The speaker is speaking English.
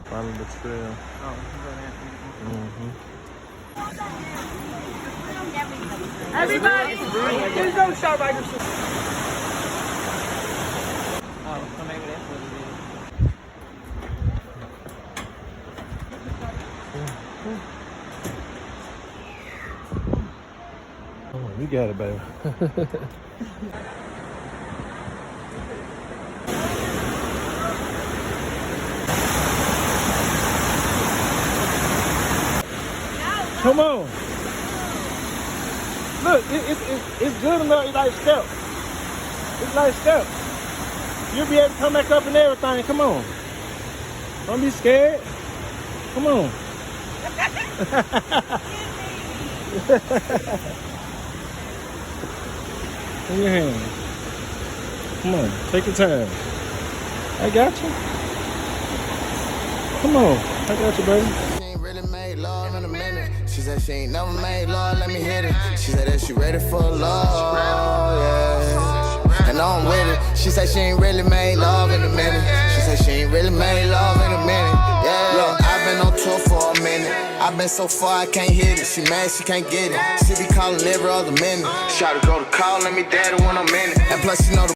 Follow the trail. Oh, Mm-hmm. everybody, please don't shout right now. Oh, so maybe that's what it is. Oh, you got it, baby. Come on. Look, it's good enough. It's like steps. It's like steps. You'll be able to come back up and everything. Come on. Don't be scared. Come on. In your hand. Come on. Take your time. I got you. Come on. I got you, baby. Love in a minute. She said she ain't never made love, let me hit it. She said that she ready for love, yeah. And I'm with it. She said she ain't really made love in a minute. She said she ain't really made love in a minute, yeah. Look, I've been on tour for a minute. I've been so far I can't hit it. She mad she can't get it. She be calling every other minute. Try to go to call, let me daddy when I'm in it. And plus she know the